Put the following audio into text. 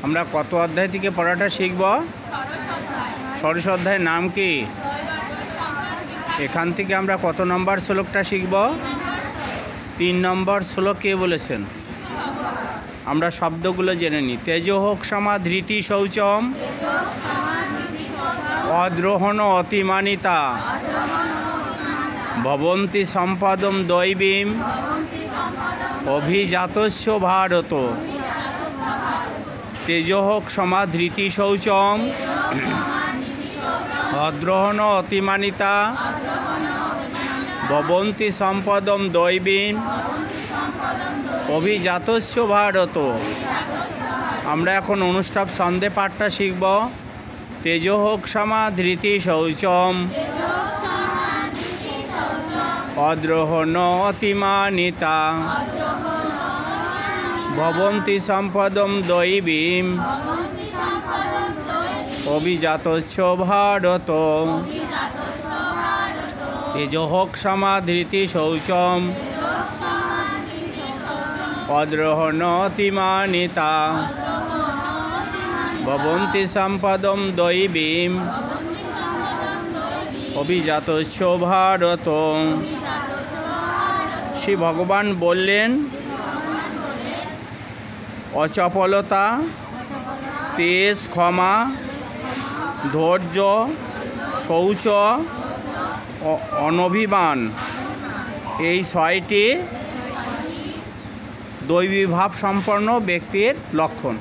আমরা কত অধ্যায় থেকে পড়াটা শিখব? ষোড়শ অধ্যায়ের নাম কি? এখান থেকে আমরা কত নম্বর শ্লোকটা শিখব? 3 নম্বর শ্লোক কে বলেছেন? আমরা শব্দগুলো জেনে নিই। তেজোহোক সমাধৃতি শৌচম অদ্রোহণ অতিমানিতা ভবন্তি সম্পদম দৈবীম অভিজাতস্য ভারত। তেজোহোক সমাধৃতি শৌচম অদ্রোহণ অতিমানিতা ভবন্তি সম্পদম দৈবীম অভিজাতস্য ভারত। আমরা এখন অনুষ্টাপ ছন্দে পাঠটা শিখব। তেজোহোক সমাধৃতি শৌচম অদ্রোহণ অতিমানিতা ভবন্তি সম্পদম দৈবীম অভিজাতস্য ভারত। তেজোহোক সমাধৃতি শৌচম অদ্রোহণ অতিমানিতা ভবন্তি সম্পদম দৈবীম অভিজাতস্য ভারত। শ্রী ভগবান বললেন, অচপলতা, তেজ, ক্ষমা, ধৈর্য, শৌচ, অনভিমান এই 6টি দৈবী ভাব সম্পন্ন ব্যক্তির লক্ষণ।